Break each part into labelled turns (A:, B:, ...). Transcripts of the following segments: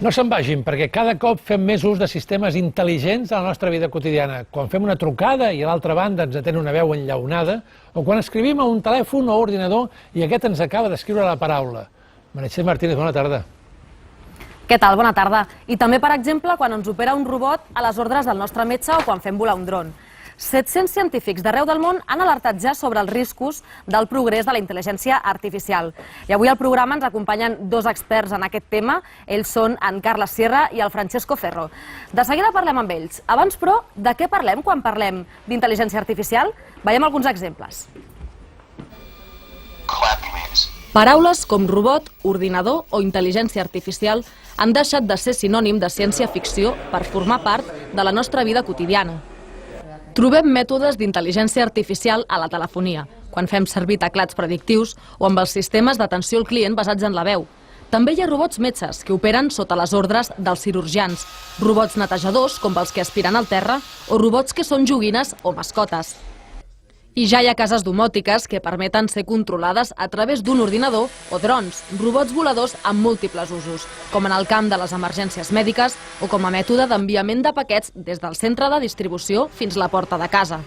A: No se'n vagin, perquè cada cop fem més ús de sistemes intel·ligents a la nostra vida quotidiana. Quan fem una trucada i a l'altra banda ens atén una veu enllaunada, o quan escrivim a un telèfon o ordinador i aquest ens acaba d'escriure la paraula. Meritxell Martínez, bona tarda.
B: Què tal? Bona tarda. I també, per exemple, quan ens opera un robot a les ordres del nostre metge o quan fem volar un dron. 700 científics d'arreu del món han alertat ja sobre els riscos del progrés de la intel·ligència artificial. I avui al programa ens acompanyen dos experts en aquest tema. Ells són en Carles Sierra i el Francesco Ferro. De seguida parlem amb ells. Abans, però, de què parlem quan parlem d'intel·ligència artificial? Veiem alguns exemples. Paraules com robot, ordinador o intel·ligència artificial han deixat de ser sinònim de ciència-ficció per formar part de la nostra vida quotidiana. Trobem mètodes d'intel·ligència artificial a la telefonia, quan fem servir teclats predictius o amb els sistemes d'atenció al client basats en la veu. També hi ha robots metges que operen sota les ordres dels cirurgians, robots netejadors com els que aspiren al terra o robots que són joguines o mascotes. I ja hi ha cases domòtiques que permeten ser controlades a través d'un ordinador o drons, robots voladors amb múltiples usos, com en el camp de les emergències mèdiques o com a mètode d'enviament de paquets des del centre de distribució fins a la porta de casa.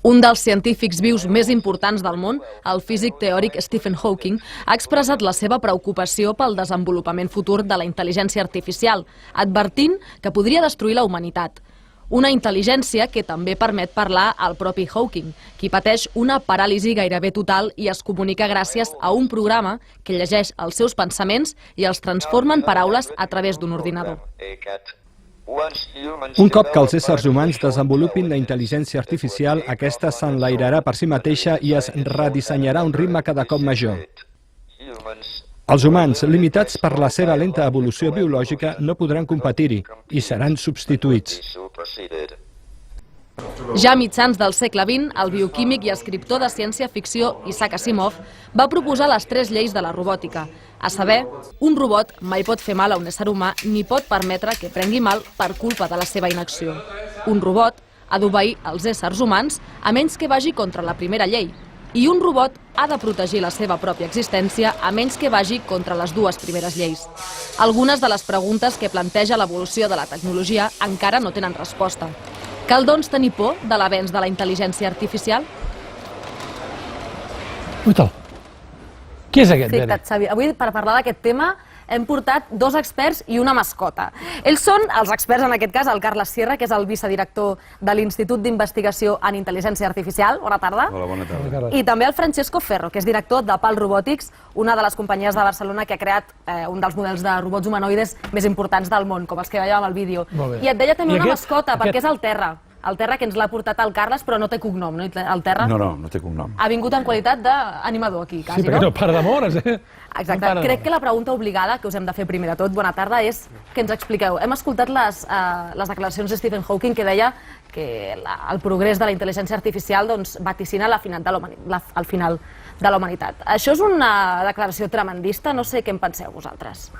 B: Un dels científics vius més importants del món, el físic teòric Stephen Hawking, ha expressat la seva preocupació pel desenvolupament futur de la intel·ligència artificial, advertint que podria destruir la humanitat. Una intel·ligència que també permet parlar al propi Hawking, qui pateix una paràlisi gairebé total i es comunica gràcies a un programa que llegeix els seus pensaments i els transforma en paraules a través d'un ordinador.
C: Un cop que els éssers humans desenvolupin la intel·ligència artificial, aquesta s'enlairarà per si mateixa i es redissenyarà a un ritme cada cop major. Els humans, limitats per la seva lenta evolució biològica, no podran competir-hi i seran substituïts.
B: Ja a mitjans del segle XX, el bioquímic i escriptor de ciència-ficció Isaac Asimov va proposar les 3 lleis de la robòtica. A saber, un robot mai pot fer mal a un ésser humà ni pot permetre que prengui mal per culpa de la seva inacció. Un robot ha d'obeir els éssers humans a menys que vagi contra la primera llei. I un robot ha de protegir la seva pròpia existència a menys que vagi contra les 2 primeres lleis. Algunes de les preguntes que planteja l'evolució de la tecnologia encara no tenen resposta. Cal, doncs, tenir por de l'avenç de la intel·ligència artificial?
A: Uita, qui és aquest?
B: Fixa't, Xavi, avui per parlar d'aquest tema hem portat 2 experts i una mascota. Ells són els experts, en aquest cas, el Carles Sierra, que és el vicedirector de l'Institut d'Investigació en Intel·ligència Artificial. Bona tarda.
D: Hola, bona tarda.
B: I també el Francesco Ferro, que és director de PAL Robotics, una de les companyies de Barcelona que ha creat un dels models de robots humanoides més importants del món, com els que veiem al vídeo. I et deia també una mascota, perquè és el Terra. El Terra, que ens l'ha portat el Carles, però no té cognom, no? El Terra
D: No té cognom.
B: ha vingut en qualitat d'animador aquí, quasi,
A: no? Sí, perquè no para d'amores, eh?
B: Exacte. Crec que la pregunta obligada que us hem de fer primer de tot, bona tarda, és que ens expliqueu. Hem escoltat les declaracions de Stephen Hawking que deia que el progrés de la intel·ligència artificial vaticina el final de la humanitat. Això és una declaració tremendista? No sé què en penseu vosaltres.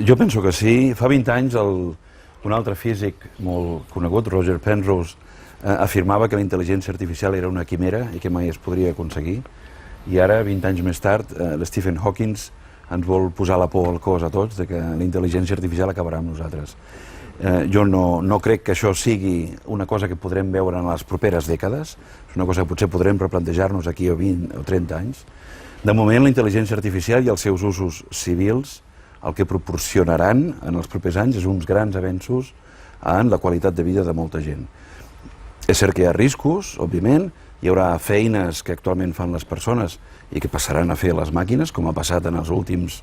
D: Jo penso que sí. Fa 20 anys un altre físic molt conegut, Roger Penrose, afirmava que la intel·ligència artificial era una quimera i que mai es podria aconseguir. I ara, 20 anys més tard, l'Stephen Hawking ens vol posar la por al cos a tots de que la intel·ligència artificial acabarà amb nosaltres. Jo no crec que això sigui una cosa que podrem veure en les properes dècades, és una cosa que potser podrem replantejar-nos aquí a 20 o 30 anys. De moment, la intel·ligència artificial i els seus usos civils el que proporcionaran en els propers anys és uns grans avenços en la qualitat de vida de molta gent. És cert que hi ha riscos, òbviament, hi haurà feines que actualment fan les persones i que passaran a fer les màquines, com ha passat en els últims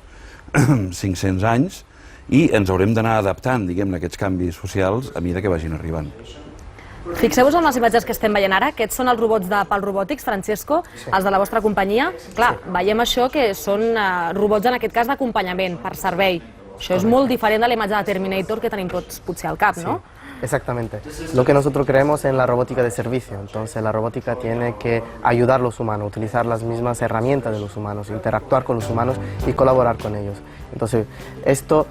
D: 500 anys, i ens haurem d'anar adaptant, diguem-ne, a aquests canvis socials a mesura que vagin arribant.
B: Fixeu-vos en les imatges que estem veient ara, aquests són els robots de PAL Robotics, Francesco, els de la vostra companyia. Clar, veiem això que són robots, en aquest cas, d'acompanyament, per servei. Això és molt diferent de la imatge de Terminator que tenim tots potser al cap, no?
E: Exactamente. Lo que nosotros creemos en la robótica de servicio. Entonces la robótica tiene que ayudar a los humanos, utilizar las mismas herramientas de los humanos, interactuar con los humanos y colaborar con ellos. Entonces esto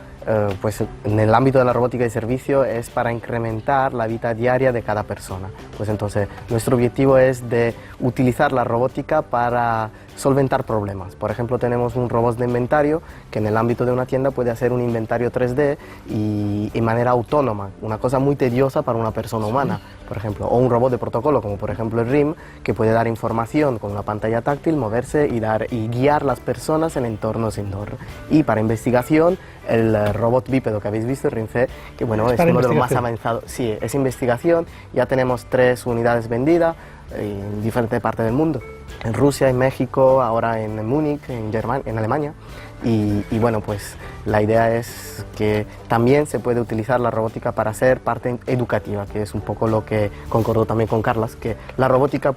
E: pues en el ámbito de la robótica de servicio es para incrementar la vida diaria de cada persona. Pues entonces nuestro objetivo es de utilizar la robótica para solventar problemas. Por ejemplo, tenemos un robot de inventario que en el ámbito de una tienda puede hacer un inventario 3D y de manera autónoma, una cosa muy tediosa para una persona humana, por ejemplo, o un robot de protocolo como por ejemplo el RIM, que puede dar información con una pantalla táctil, moverse y guiar las personas en entornos indoor. Y para investigación, el robot bípedo que habéis visto, el RIMC, que bueno, es uno de los más avanzados. Sí, es investigación, ya tenemos 3 unidades vendidas en diferentes partes del mundo, en Rusia, en México, ahora en Múnich, en Alemania. Y bueno, pues la idea es que también se puede utilizar la robótica para ser parte educativa, que es un poco lo que concordó también con Carles, que la robòtica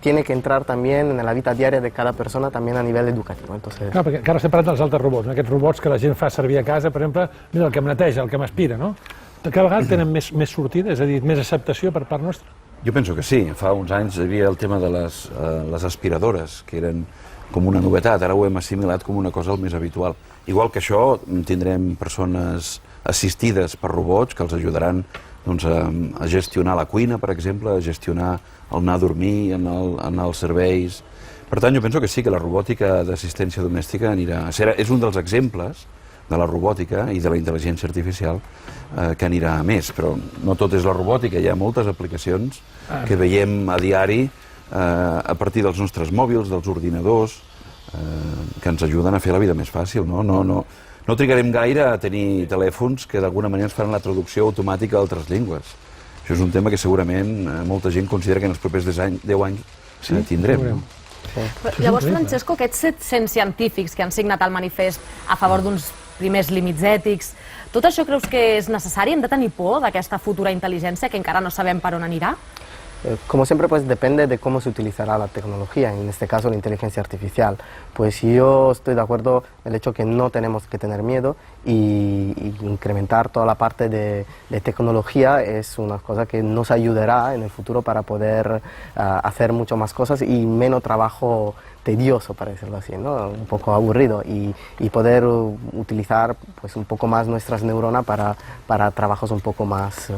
E: tiene que entrar también en la vida diària de cada persona, també a nivell educatiu. Entonces...
A: Clar, perquè encara estem parlant dels altres robots, aquests robots que la gent fa servir a casa, per exemple, mira, el que em neteja, el que m'aspira, no? Cada vegada tenen més sortida, és a dir, més acceptació per part nostra?
D: Jo penso que sí. Fa uns anys hi havia el tema de les aspiradores, que eren com una novetat, ara ho hem assimilat com una cosa més habitual. Igual que això, tindrem persones assistides per robots que els ajudaran a gestionar la cuina, per exemple, a gestionar el anar a dormir en els serveis. Per tant, jo penso que sí, que la robòtica d'assistència domèstica anirà... És un dels exemples de la robòtica i de la intel·ligència artificial que anirà a més, però no tot és la robòtica, hi ha moltes aplicacions que veiem a diari a partir dels nostres mòbils, dels ordinadors, que ens ajuden a fer la vida més fàcil. No trigarem gaire a tenir telèfons que d'alguna manera ens faran la traducció automàtica d'altres llengües. Això és un tema que segurament molta gent considera que en els propers 10 anys tindrem.
B: Llavors, Francesco, aquests 700 científics que han signat el manifest a favor d'uns primers límits ètics, tot això creus que és necessari? Hem de tenir por d'aquesta futura intel·ligència que encara no sabem per on anirà?
E: Como siempre, pues depende de cómo se utilizará la tecnología, en este caso la inteligencia artificial. Pues yo estoy de acuerdo en el hecho que no tenemos que tener miedo y incrementar toda la parte de tecnología es una cosa que nos ayudará en el futuro para poder hacer mucho más cosas y menos trabajo tedioso, para decirlo así, ¿no? Un poco aburrido y poder utilizar pues un poco más nuestras neuronas para trabajos un poco más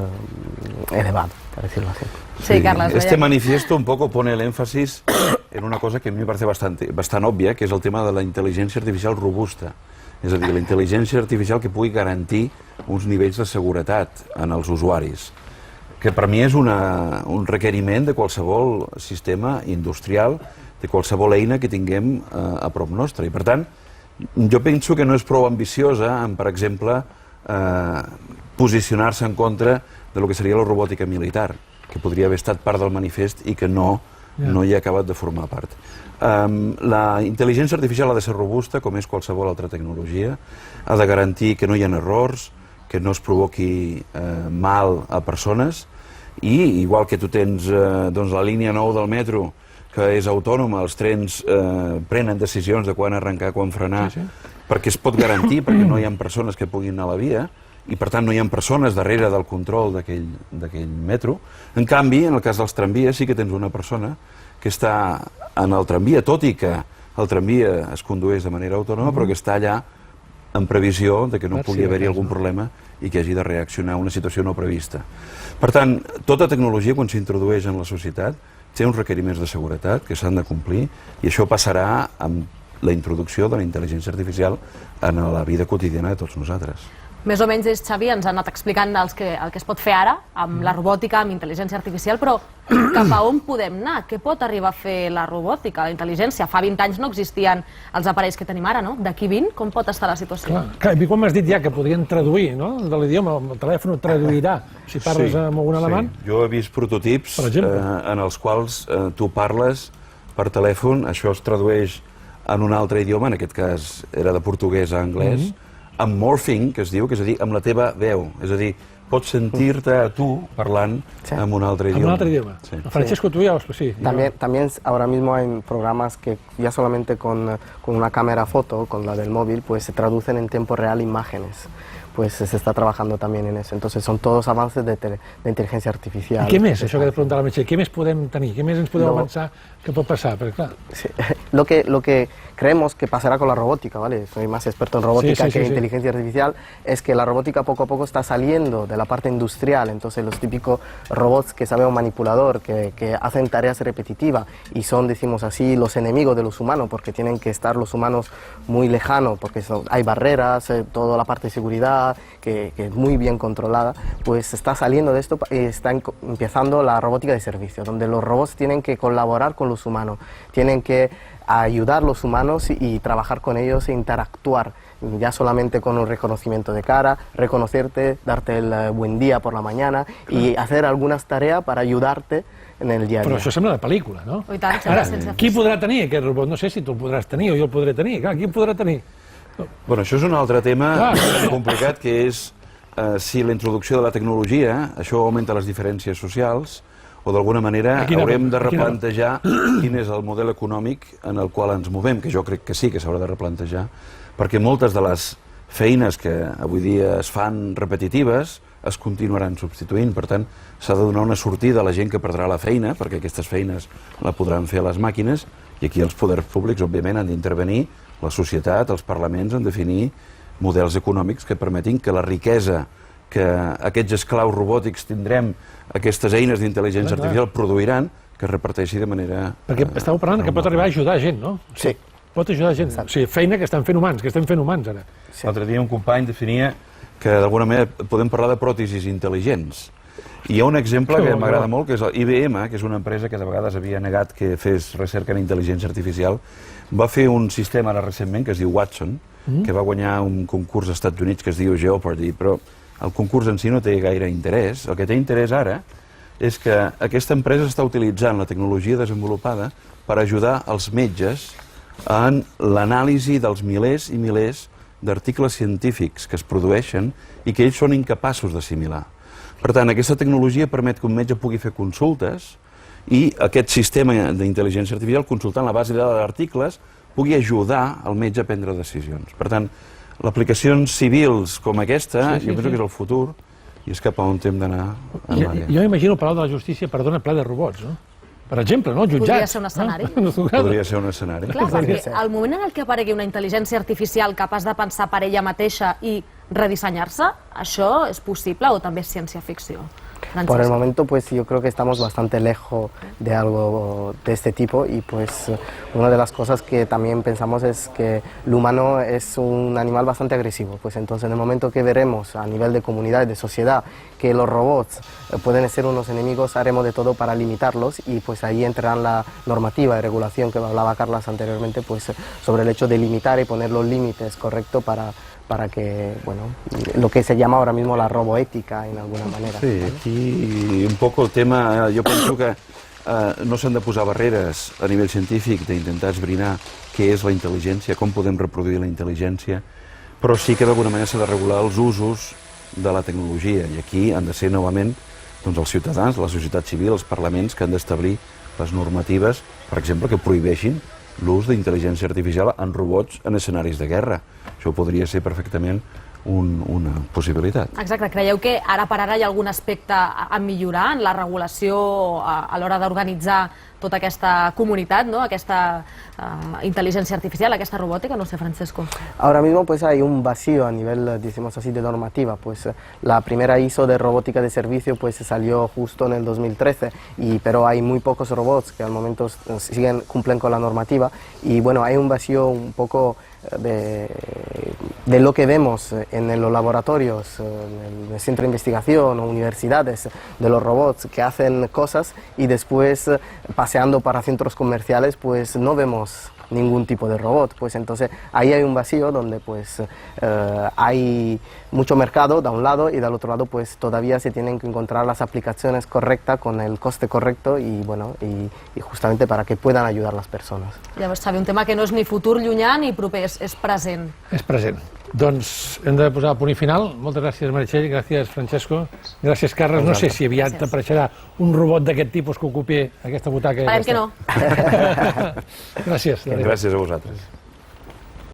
E: elevados, para decirlo así.
B: Sí, Carles,
D: este manifiesto un poco pone el énfasis en una cosa que a mi me parece bastant òbvia, que és el tema de la intel·ligència artificial robusta. És a dir, la intel·ligència artificial que pugui garantir uns nivells de seguretat en els usuaris, que per mi és un requeriment de qualsevol sistema industrial, de qualsevol eina que tinguem a prop nostre. I per tant, jo penso que no és prou ambiciosa en, per exemple, posicionar-se en contra de lo que seria la robòtica militar, que podria haver estat part del manifest i que no hi ha acabat de formar part. La intel·ligència artificial ha de ser robusta, com és qualsevol altra tecnologia, ha de garantir que no hi ha errors, que no es provoqui mal a persones, i igual que tu tens la línia 9 del metro, que és autònoma, els trens prenen decisions de quan arrencar, quan frenar, perquè es pot garantir, perquè no hi ha persones que puguin anar a la via, i per tant no hi ha persones darrere del control d'aquell metro. En canvi, en el cas dels tramvies, sí que tens una persona que està en el tramvia, tot i que el tramvia es condueix de manera autònoma, però que està allà en previsió de que no pugui haver-hi algun problema i que hagi de reaccionar a una situació no prevista. Per tant, tota tecnologia, quan s'introdueix en la societat, té uns requeriments de seguretat que s'han de complir i això passarà amb la introducció de la intel·ligència artificial en la vida quotidiana de tots nosaltres.
B: Més o menys, Xavi, ens ha anat explicant el que es pot fer ara amb la robòtica, amb intel·ligència artificial, però cap a on podem anar? Què pot arribar a fer la robòtica, la intel·ligència? Fa 20 anys no existien els aparells que tenim ara, no? D'aquí 20, com pot estar la situació?
A: Clar, i com has dit ja que podrien traduir, no?, de l'idioma, el telèfon ho traduirà si parles amb algun alemany.
D: Jo he vist prototips en els quals tu parles per telèfon, això es tradueix en un altre idioma, en aquest cas era de portuguès a anglès, amb morphing, que es diu, que és a dir, amb la teva veu. És a dir, pots sentir-te a tu parlant en un altre idioma.
A: En un altre idioma. Francesco, tú ya sí.
E: También ahora mismo hay programas que ya solamente con una cámara foto, con la del móvil, pues se traducen en tiempo real imágenes. Pues se está trabajando también en eso. Entonces son todos avances de inteligencia artificial.
A: I què més? Això que he de preguntar a la Meritxell. Què més podem tenir? Què més ens podem avançar que pot passar? Perquè, clar...
E: Sí. Lo que creemos que pasará con la robótica, ¿vale? Soy más experto en robótica que en inteligencia artificial, es que la robótica poco a poco está saliendo de la la parte industrial, entonces los típicos robots que sabemos manipulador, que hacen tareas repetitivas y son, decimos así, los enemigos de los humanos, porque tienen que estar los humanos muy lejanos, porque hay barreras, toda la parte de seguridad que es muy bien controlada, pues está saliendo de esto y está empezando la robótica de servicio, donde los robots tienen que colaborar con los humanos, tienen que ayudar a los humanos y trabajar con ellos e interactuar, ya solamente con un reconocimiento de cara, reconocerte, darte el buen día por la mañana y hacer algunes tarees per ayudarte en el dia a dia.
A: Però això sembla de pel·lícula, no?
B: I tant, sembla ciència
A: Qui
B: ficció.
A: podrà tenir aquest robot? No sé si tu el podràs tenir o jo el podré tenir. Clar, qui el podrà tenir?
D: Bueno, això és un altre tema complicat, que és si la introducció de la tecnologia, això augmenta les diferències socials, o d'alguna manera haurem de replantejar quin és el model econòmic en el qual ens movem, que jo crec que sí que s'haurà de replantejar, perquè moltes de les feines que avui dia es fan repetitives es continuaran substituint. Per tant, s'ha de donar una sortida a la gent que perdrà la feina, perquè aquestes feines la podran fer les màquines, i aquí els poders públics, òbviament, han d'intervenir, la societat, els parlaments, en definir models econòmics que permetin que la riquesa que aquests esclaus robòtics tindrem, aquestes eines d'intel·ligència artificial produiran, que es reparteixi de manera...
A: Perquè estàveu parlant que pot arribar a ajudar gent, no?
E: Sí.
A: Pot ajudar gent. O sigui, feina que estan fent humans, ara.
D: L'altre dia un company definia que d'alguna manera podem parlar de pròtesis intel·ligents. I hi ha un exemple que m'agrada molt, que és l'IBM, que és una empresa que de vegades havia negat que fes recerca en intel·ligència artificial. Va fer un sistema ara recentment que es diu Watson, que va guanyar un concurs als Estats Units que es diu Jeopardy, però el concurs en si no té gaire interès. El que té interès ara és que aquesta empresa està utilitzant la tecnologia desenvolupada per ajudar els metges en l'anàlisi dels milers i milers d'articles científics que es produeixen i que ells són incapaços d'assimilar. Per tant, aquesta tecnologia permet que un metge pugui fer consultes i aquest sistema d'intel·ligència artificial, consultant la base de dades d'articles, pugui ajudar el metge a prendre decisions. Per tant, l'aplicacions civils com aquesta, jo penso que és el futur i és cap a on hem d'anar en l'àrea.
A: Jo imagino el Palau de la Justícia, perdona, ple de robots, no? Per exemple, no? Jutjats.
B: Podria ser un escenari.
D: Podria ser un escenari.
B: Clar, perquè al moment en el que aparegui una intel·ligència artificial capaç de pensar per ella mateixa i redissenyar-se, això és possible o també és ciència-ficció?
E: Por el momento, pues yo creo que estamos bastante lejos de algo de este tipo y pues una de las cosas que también pensamos es que el humano es un animal bastante agresivo, pues entonces en el momento que veremos a nivel de comunidad y de sociedad que los robots pueden ser unos enemigos, haremos de todo para limitarlos y pues ahí entrará la normativa de regulación que hablaba Carlas anteriormente, pues sobre el hecho de limitar y poner los límites correctos para que, bueno, lo que se llama ahora mismo la roboética, en alguna manera.
D: Sí, aquí un poc el tema, jo penso que no s'han de posar barreres a nivell científic d'intentar esbrinar què és la intel·ligència, com podem reproduir la intel·ligència, però sí que d'alguna manera s'ha de regular els usos de la tecnologia, i aquí han de ser novament doncs, els ciutadans, la societat civil, els parlaments, que han d'establir les normatives, per exemple, que prohibeixin l'ús d'intel·ligència artificial en robots en escenaris de guerra. Això podria ser perfectament una possibilitat.
B: Exacte. Creieu que ara per ara hi ha algun aspecte a millorar en la regulació a l'hora d'organitzar tota aquesta comunitat, no? Aquesta intel·ligència artificial, aquesta robòtica? No sé, Francesco.
E: Ahora mismo pues hay un vacío a nivel, decimos así, de normativa. Pues la primera ISO de robótica de servicio pues salió justo en el 2013, pero hay muy pocos robots que al momento cumplen con la normativa y bueno, hay un vacío un poco de lo que vemos en los laboratorios, en el centro de investigación o universidades, de los robots que hacen cosas y después paseando para centros comerciales pues no vemos ningún tipo de robot, pues entonces ahí hay un vacío donde pues hay mucho mercado de un lado y del otro lado pues todavía se tienen que encontrar las aplicaciones correctas con el coste correcto y bueno y justamente para que puedan ayudar a las personas.
B: Llavors, sabe, un tema que no és ni futur llunyà ni proper, és present.
A: És present. Doncs hem de posar punt i final. Moltes gràcies, Meritxell, gràcies, Francesco, gràcies, Carles. No sé si aviat apareixerà un robot d'aquest tipus que ocupi aquesta butaca.
B: Esperem que no.
A: Gràcies.
D: Gràcies a vosaltres.